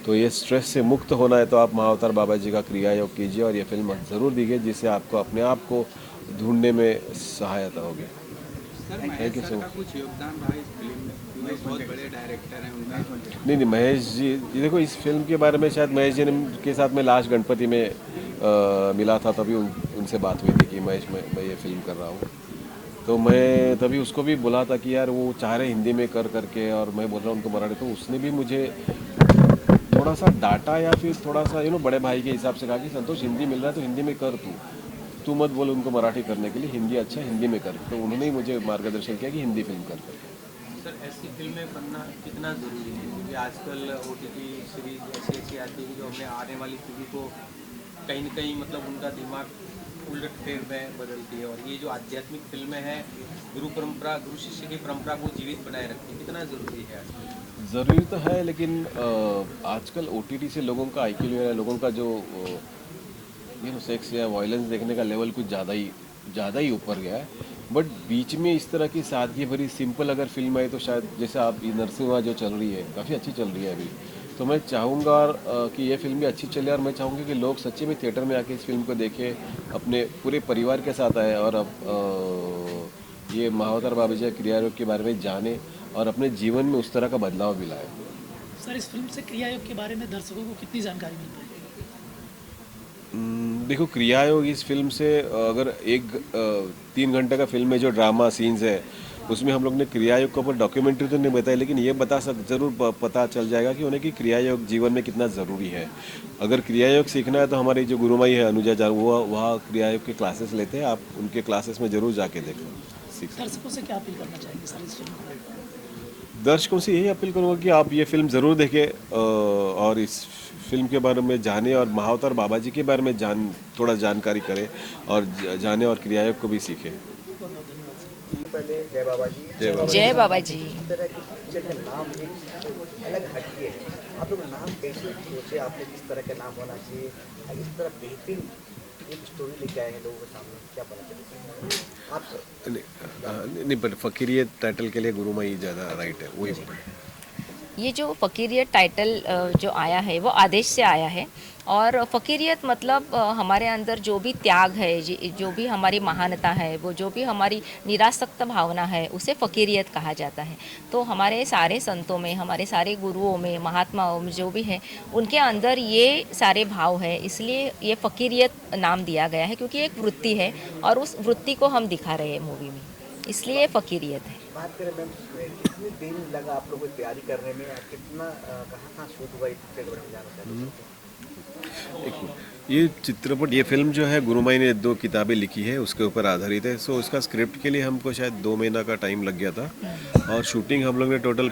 तो ये स्ट्रेस से मुक्त होना है तो आप महाअवतार बाबा जी का क्रिया योग कीजिए और ये फिल्म ज़रूर देखिए, जिससे आपको अपने आप को ढूंढने में सहायता होगी। Thank you so much. कुछ योगदान रहा इस फिल्म में, बहुत बड़े डायरेक्टर हैं उनका। नहीं, महेश जी देखो, इस फिल्म के बारे में शायद महेश जी के साथ मैं लास्ट गणपति में मिला था, तभी उनसे बात हुई थी कि महेश मैं ये फिल्म कर रहा हूँ। तो मैं तभी उसको भी बोला था कि यार वो चाह रहे हिंदी में कर करके, और मैं बोल रहा हूँ उनको मराठी, तो उसने भी मुझे थोड़ा सा डांटा या फिर थोड़ा सा बड़े भाई के हिसाब से कहा कि संतोष हिंदी मिल रहा है तो हिंदी में कर, तू मत बोल उनको मराठी करने के लिए, हिंदी अच्छा हिंदी में कर। तो उन्होंने ही मुझे मार्गदर्शन किया कि हिंदी फिल्म कर। सर, ऐसी फिल्में बनना कितना ज़रूरी है, क्योंकि आजकल OTT सीरीज ऐसी आती है जो हमें आने वाली पीढ़ी को कहीं न कहीं मतलब उनका दिमाग उलट फेर में बदलती है, और ये जो आध्यात्मिक फिल्में हैं गुरु शिष्य की परंपरा को जीवित बनाए रखती है, कितना ज़रूरी है? ज़रूरी तो है, लेकिन आजकल OTT से लोगों का IQ लेवल, लोगों का जो सेक्स या वायलेंस देखने का लेवल कुछ ज़्यादा ही ऊपर गया है। बट बीच में इस तरह की सादगी भरी सिंपल अगर फिल्म आई तो शायद, जैसे आप ये नरसिम्हा जो चल रही है काफ़ी अच्छी चल रही है अभी, तो मैं चाहूँगा कि ये फिल्म भी अच्छी चले, और मैं चाहूँगी कि लोग सच्ची में थिएटर में आके इस फिल्म को देखें, अपने पूरे परिवार के साथ आए और अब ये महाअवतार बाबा जी क्रिया योग के बारे में जाने और अपने जीवन में उस तरह का बदलाव भी लाए। सर, इस फिल्म से क्रिया योग के बारे में दर्शकों को कितनी जानकारी मिल पाएगी? देखो, क्रिया योग इस फिल्म से अगर 3 घंटे का फिल्म में जो ड्रामा सीन्स है उसमें हम लोग ने क्रिया योग के ऊपर डॉक्यूमेंट्री तो नहीं बताई, लेकिन ये ज़रूर पता चल जाएगा कि उन्हें कि क्रिया योग जीवन में कितना ज़रूरी है। अगर क्रिया योग सीखना है तो हमारी जो गुरुमाई है अनुजा जा, वो वहाँ क्रिया योग के क्लासेस लेते हैं, आप उनके क्लासेस में ज़रूर जाके देखो, सीख। दर्शकों से क्या अपील करना चाहेंगे सर इस फिल्म को? दर्शकों से यही अपील करूँगा कि आप ये फिल्म ज़रूर देखें और इस फिल्म के बारे में जाने और महाअवतार बाबा जी के बारे में थोड़ा जानकारी करें और जाने और क्रिया योग को भी सीखें। पहले जय बाबा जी। जय बाबा जी। इस तरह की पिक्चर का नाम एक अलग हटके है, आप लोग नाम कैसे सोचे, आपने किस तरह का नाम होना चाहिए, इस तरह बेहतरीन एक स्टोरी लेके आए हैं लोगों के सामने, क्या पता चले आप? नहीं, बट फकीरियत टाइटल के लिए गुरुमाई ज़्यादा राइट है, वही। ये जो फ़कीरियत टाइटल जो आया है वो आदेश से आया है, और फ़कीरियत मतलब हमारे अंदर जो भी त्याग है, जो भी हमारी महानता है, वो जो भी हमारी निरासक्त भावना है, उसे फ़कीरियत कहा जाता है। तो हमारे सारे संतों में, हमारे सारे गुरुओं में, महात्माओं में जो भी है, उनके अंदर ये सारे भाव है, इसलिए ये फ़कीरियत नाम दिया गया है, क्योंकि एक वृत्ति है और उस वृत्ति को हम दिखा रहे हैं मूवी में, इसलिए फ़कीरियत है। बात करें मैम, कितनी दिन लगा आप लोगों को तैयारी करने में, कितना कहाँ शूट हुआ, इस बारे में जानना चाहते हैं? ये चित्रपट, ये फिल्म जो है गुरुमाई ने 2 किताबें लिखी है, उसके ऊपर आधारित है। सो उसका स्क्रिप्ट के लिए हमको शायद 2 महीना का टाइम लग गया था, और शूटिंग हम लोग ने टोटल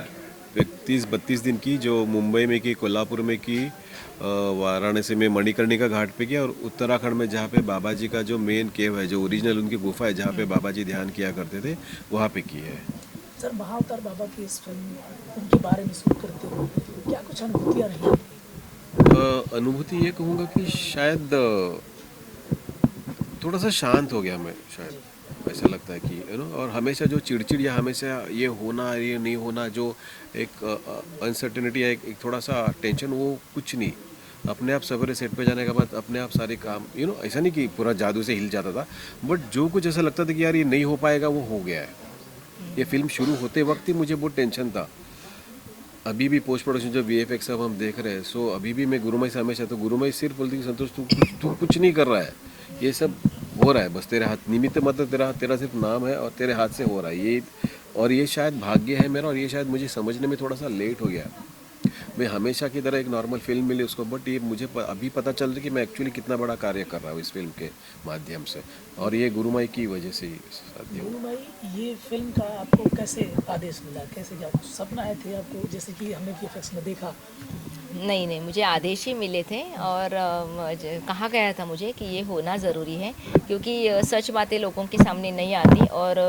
31-32 दिन की, जो मुंबई में की, कोल्हापुर में की, वाराणसी में मणिकर्णिका घाट पे किया, और उत्तराखंड में जहाँ पे बाबा जी का जो मेन केव है, जो ओरिजिनल उनकी गुफा है जहाँ पे बाबा जी ध्यान किया करते थे, वहाँ पे की है। सर, महाअवतार बाबा की इस फिल्म उनके बारे में शूट करते हुए क्या कुछ अनुभूतियाँ रही? अनुभूति ये कहूँगा कि शायद थोड़ा सा शांत हो गया मैं, शायद ऐसा लगता है कि और हमेशा जो चिड़चिड़ या हमेशा ये होना ये नहीं होना, जो एक अनसर्टेनिटी या एक थोड़ा सा टेंशन, वो कुछ नहीं। अपने आप सवेरे सेट पे जाने के बाद अपने आप सारे काम ऐसा नहीं कि पूरा जादू से हिल जाता था, बट जो कुछ ऐसा लगता था कि यार ये नहीं हो पाएगा, वो हो गया है। ये फिल्म शुरू होते वक्त ही मुझे बहुत टेंशन था। अभी भी पोस्ट प्रोडक्शन जो VFX सब हम देख रहे हैं, सो अभी भी मैं गुरुमाई से हमेशा, तो गुरुमाई सिर्फ बोलती कि संतोष तू कुछ नहीं कर रहा है, ये सब हो रहा है, बस तेरे हाथ निमित्त, मतलब तेरा सिर्फ नाम है और तेरे हाथ से हो रहा है ये, और ये शायद भाग्य है मेरा, और ये शायद मुझे समझने में थोड़ा सा लेट हो गया। मैं हमेशा की तरह एक नॉर्मल फिल्म मिली उसको, बट ये मुझे अभी पता चल रहा है कि मैं एक्चुअली कितना बड़ा कार्य कर रहा हूँ इस फिल्म के माध्यम से, और ये गुरुमाई की वजह से ही साध्य हुआ। गुरु भाई, ये फिल्म का आपको कैसे आदेश मिला, कैसे क्या सपना आए थे आपको, जैसे कि हमने VFX में देखा? नहीं, मुझे आदेश ही मिले थे और कहा गया था मुझे कि ये होना ज़रूरी है, क्योंकि सच बातें लोगों के सामने नहीं आती। और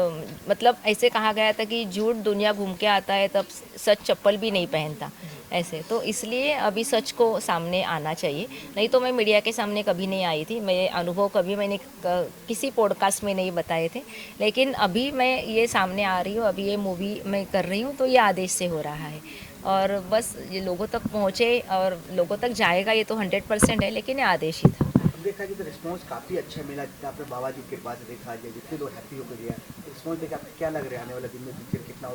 मतलब ऐसे कहा गया था कि झूठ दुनिया घूम के आता है तब सच चप्पल भी नहीं पहनता, ऐसे। तो इसलिए अभी सच को सामने आना चाहिए, नहीं तो मैं मीडिया के सामने कभी नहीं आई थी। मेरे अनुभव कभी मैंने किसी पॉडकास्ट में नहीं बताए थे, लेकिन अभी मैं ये सामने आ रही हूँ, अभी ये मूवी मैं कर रही हूँ, तो ये आदेश से हो रहा है। और बस ये लोगों तक पहुँचे और लोगों तक जाएगा ये तो 100% है, लेकिन ये आदेश ही था। देखा जी तो रिस्पॉन्स काफ़ी अच्छा मिला, जितना आपने बाबा जी के पास देखा जाए, जितने लोग हैप्पी होकर गया, रिस्पॉन्स देख आपको क्या लग रहा है आने वाले दिन में पिक्चर कितना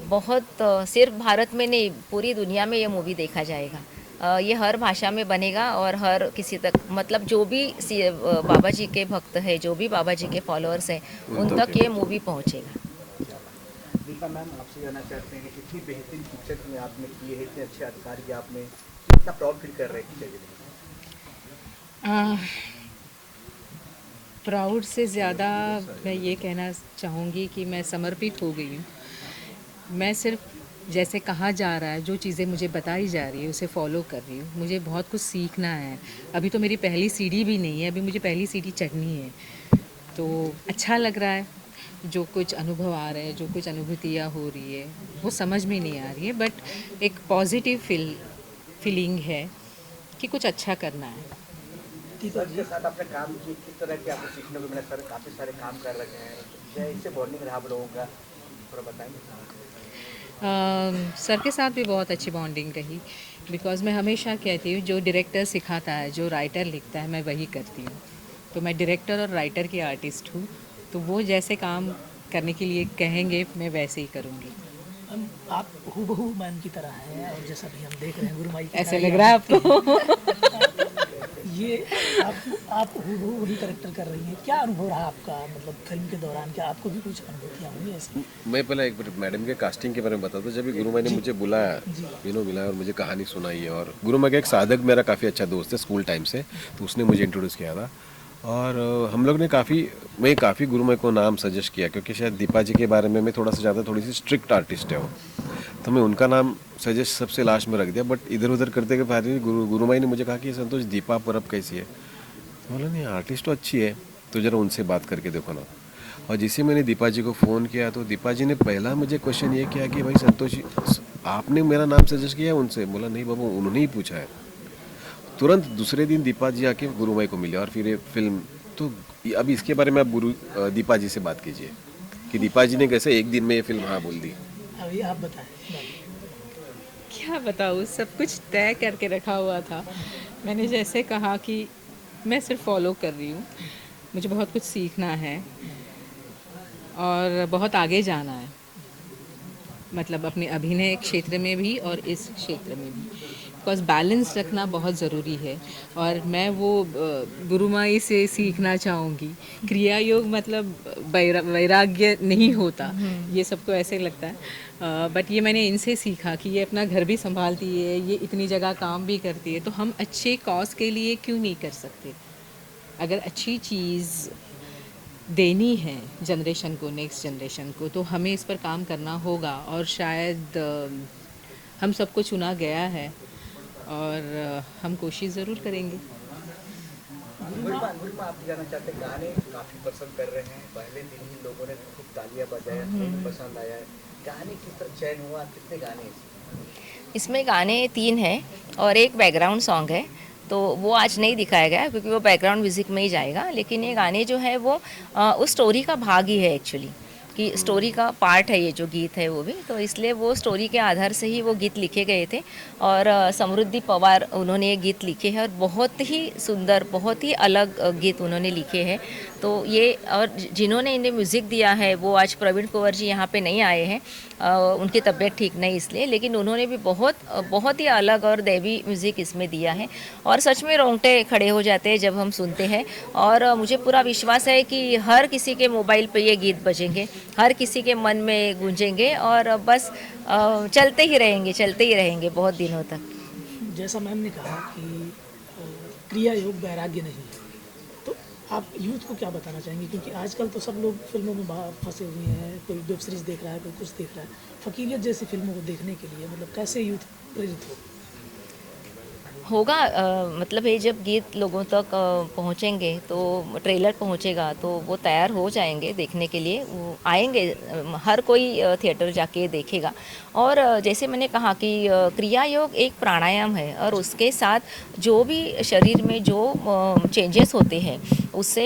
बहुत सिर्फ भारत में नहीं, पूरी दुनिया में ये मूवी देखा जाएगा। ये हर भाषा में बनेगा और हर किसी तक, मतलब जो भी बाबा जी के भक्त है, जो भी बाबा जी के फॉलोअर्स हैं, उन तक ये मूवी पहुँचेगा। दीपा मैम, आपसे जानना चाहते हैं, इतनी बेहतरीन पिक्चर में आपने किए हैं, इतने अच्छे अधिकार किए आपने, कितना प्राउड फील कर रहे हैं पिक्चर के? प्राउड से ज़्यादा मैं ये कहना चाहूँगी कि मैं समर्पित हो गई हूँ। मैं सिर्फ जैसे कहा जा रहा है, जो चीज़ें मुझे बताई जा रही है उसे फॉलो कर रही हूँ। मुझे बहुत कुछ सीखना है। अभी तो मेरी पहली सीढ़ी भी नहीं है, अभी मुझे पहली सीढ़ी चढ़नी है। तो अच्छा लग रहा है, जो कुछ अनुभव आ रहे हैं, जो कुछ अनुभूतियाँ हो रही है वो समझ में नहीं आ रही है, बट एक पॉजिटिव फीलिंग है कि कुछ अच्छा करना है। सर के साथ आपने काम किए, किस तरह के आपको सीखने को मिला? सर काफ़ी सारे काम कर रहे हैं, कैसे बॉन्डिंग रहा आप लोगों का, थोड़ा बताएंगे? सर के साथ भी बहुत अच्छी बॉन्डिंग रही, बिकॉज़ मैं हमेशा कहती हूँ जो डायरेक्टर सिखाता है, जो राइटर लिखता है, मैं वही करती हूँ। तो मैं डायरेक्टर और राइटर की आर्टिस्ट हूँ, तो वो जैसे काम करने के लिए कहेंगे मैं वैसे ही करूँगी। आप हूबहू मैम की तरह हैं, और जैसा भी हम देख रहे हैं गुरुमाई की ऐसे तरह लग रहा है आपको? ये आप हूबहू वही कैरेक्टर कर रही हैं। क्या अनुभव रहा आपका, मतलब फिल्म के दौरान? क्या आपको भी कुछ अनुभूतियाँ हुई ऐसी? मैं पहले एक बार मैडम के कास्टिंग के बारे में बताता हूँ। जब भी गुरुमाई ने मुझे बुलाया, मिलाया और मुझे कहानी सुनाई है, और गुरुमाई का एक साधक मेरा काफ़ी अच्छा दोस्त है स्कूल टाइम से, तो उसने मुझे इंट्रोड्यूस किया था। और हम लोग ने काफ़ी गुरुमाई को नाम सजेस्ट किया, क्योंकि शायद दीपा जी के बारे में मैं थोड़ी सी स्ट्रिक्ट आर्टिस्ट है वो, तो मैं उनका नाम सजेस्ट सबसे लास्ट में रख दिया। बट इधर उधर करते के बाद गुरुमाई ने मुझे कहा कि संतोष, दीपा परब कैसी है? बोला नहीं, आर्टिस्ट तो अच्छी है, तो ज़रा उनसे बात करके देखो ना। और जिसे मैंने दीपा जी को फ़ोन किया, तो दीपा जी ने पहला मुझे क्वेश्चन ये किया कि भाई संतोष, आपने मेरा नाम सजेस्ट किया उनसे? बोला नहीं बाबू, उन्होंने ही पूछा है। तुरंत दूसरे दिन दीपा जी आके गुरुमाई को मिले, और फिर ये फिल्म तो अब इसके बारे में आप दीपा जी से बात कीजिए कि दीपा जी ने कैसे एक दिन में ये फिल्म हाँ बोल दी। अभी आप बताएं। क्या बताऊँ, सब कुछ तय करके रखा हुआ था। मैंने जैसे कहा कि मैं सिर्फ फॉलो कर रही हूँ, मुझे बहुत कुछ सीखना है और बहुत आगे जाना है, मतलब अपने अभिनय क्षेत्र में भी और इस क्षेत्र में भी, बिकॉज बैलेंस रखना बहुत ज़रूरी है। और मैं वो गुरुमाई से सीखना चाहूँगी। क्रिया योग मतलब वैराग्य नहीं होता, ये सबको ऐसे लगता है, बट ये मैंने इनसे सीखा कि ये अपना घर भी संभालती है, ये इतनी जगह काम भी करती है, तो हम अच्छे कॉज के लिए क्यों नहीं कर सकते? अगर अच्छी चीज़ देनी है जनरेशन को, नेक्स्ट जनरेशन को, तो हमें इस पर काम करना होगा। और शायद हम सबको चुना गया है और हम कोशिश ज़रूर करेंगे। गुरुमा, आप जानना चाहते हैं, गाने काफ़ी पसंद कर रहे हैं, पहले दिन ही लोगों ने खूब तालियां बजाया, पसंद आया है, गाने किस तरह चयन हुआ, कितने गाने? इसमें गाने 3 हैं और एक बैकग्राउंड सॉन्ग है, तो वो आज नहीं दिखाया गया क्योंकि वो बैकग्राउंड म्यूज़िक में ही जाएगा। लेकिन ये गाने जो है वो उस स्टोरी का भाग ही है एक्चुअली, कि स्टोरी का पार्ट है ये जो गीत है वो भी, तो इसलिए वो स्टोरी के आधार से ही वो गीत लिखे गए थे। और समृद्धि पवार उन्होंने ये गीत लिखे हैं और बहुत ही सुंदर, बहुत ही अलग गीत उन्होंने लिखे हैं। तो ये, और जिन्होंने इन्हें म्यूज़िक दिया है वो आज प्रवीण कुंवर जी यहाँ पे नहीं आए हैं, उनकी तबीयत ठीक नहीं इसलिए, लेकिन उन्होंने भी बहुत ही अलग और दैवी म्यूज़िक इसमें दिया है। और सच में रोंगटे खड़े हो जाते हैं जब हम सुनते हैं, और मुझे पूरा विश्वास है कि हर किसी के मोबाइल पे ये गीत बजेंगे हर किसी के मन में गूंजेंगे और बस चलते ही रहेंगे बहुत दिनों तक। जैसा मैम ने कहा कि क्रिया योग वैराग्य नहीं है, तो आप यूथ को क्या बताना चाहेंगे? क्योंकि आजकल तो सब लोग फिल्मों में बाहर फंसे हुए हैं, कोई वेब सीरीज़ देख रहा है, कोई कुछ देख रहा है। फ़कीरियत जैसी फिल्मों को देखने के लिए मतलब कैसे यूथ प्रेरित होगा मतलब ये जब गीत लोगों तक पहुंचेंगे तो ट्रेलर पहुंचेगा तो वो तैयार हो जाएंगे देखने के लिए, वो आएंगे, हर कोई थिएटर जाके देखेगा। और जैसे मैंने कहा कि क्रिया योग एक प्राणायाम है और उसके साथ जो भी शरीर में जो चेंजेस होते हैं उससे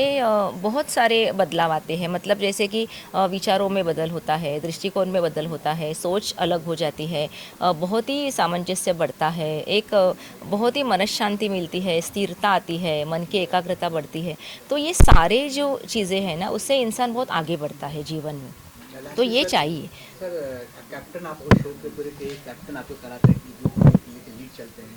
बहुत सारे बदलाव आते हैं। मतलब जैसे कि विचारों में बदल होता है, दृष्टिकोण में बदल होता है, सोच अलग हो जाती है, बहुत ही सामंजस्य बढ़ता है, एक बहुत ही मन शांति मिलती है, स्थिरता आती है, मन की एकाग्रता बढ़ती है। तो ये सारे जो चीज़ें हैं ना उससे इंसान बहुत आगे बढ़ता है जीवन में, तो ये चाहिए। सर कैप्टन आप वो शो के पूरे के कैप्टन आपको कराते हैं कि जो लीड चलते हैं,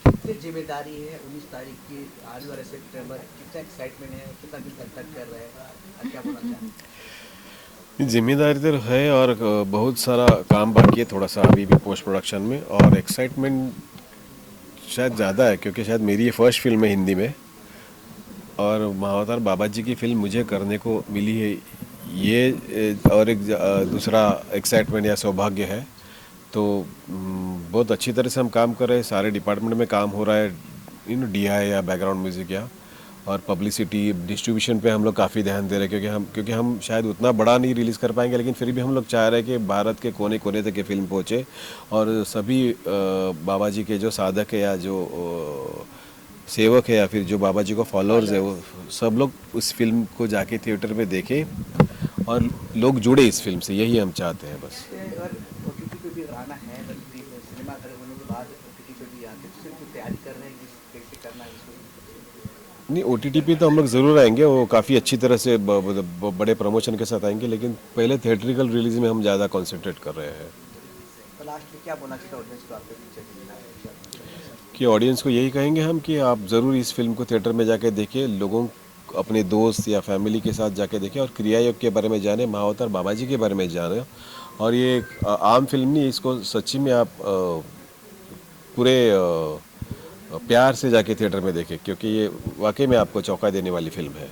कितनी जिम्मेदारी है 19 तारीख की आने वाले सितंबर, कितना एक्साइटमेंट है, कितना दिन तक कर रहे हैं, क्या बोलना चाहेंगे? जिम्मेदारी तो है और बहुत सारा काम बाकी है थोड़ा सा अभी भी पोस्ट प्रोडक्शन में, और एक्साइटमेंट शायद ज़्यादा है क्योंकि शायद मेरी ये फर्स्ट फिल्म है हिंदी में और महाअवतार बाबा जी की फिल्म मुझे करने को मिली है, ये और एक दूसरा एक्साइटमेंट या सौभाग्य है। तो बहुत अच्छी तरह से हम काम कर रहे हैं, सारे डिपार्टमेंट में काम हो रहा है, DI या बैकग्राउंड म्यूज़िक या और पब्लिसिटी डिस्ट्रीब्यूशन पे हम लोग काफ़ी ध्यान दे रहे हैं क्योंकि हम शायद उतना बड़ा नहीं रिलीज़ कर पाएंगे, लेकिन फिर भी हम लोग चाह रहे हैं कि भारत के कोने कोने तक ये फिल्म पहुँचे और सभी बाबा जी के जो साधक है या जो सेवक है या फिर जो बाबा जी को फॉलोअर्स है वो सब लोग उस फिल्म को जाके थिएटर में देखें और लोग जुड़े इस फिल्म से, यही हम चाहते हैं बस। और OTT पे भी आना है, सिनेमा घर होने के बाद OTT पे भी आते हैं, तो तैयारी कर रहे हैं कि कैसे करना है इसको? नहीं, OTT पे तो हम लोग ज़रूर आएंगे, वो काफ़ी अच्छी तरह से बड़े प्रमोशन के साथ आएंगे, लेकिन पहले थिएट्रिकल रिलीज में हम ज़्यादा कॉन्सेंट्रेट कर रहे हैं। तो लास्ट में क्या बोलना चाहिए ऑडियंस को आपके पीछे कि ऑडियंस को यही कहेंगे हम कि आप ज़रूर इस फिल्म को थिएटर में जाके देखिए, लोगों अपने दोस्त या फैमिली के साथ जाके देखें और क्रिया योग के बारे में जाने, महाअवतार बाबा जी के बारे में जाने। और ये एक आम फिल्म नहीं, इसको सच्ची में आप पूरे प्यार से जाके थिएटर में देखें क्योंकि ये वाकई में आपको चौंका देने वाली फिल्म है।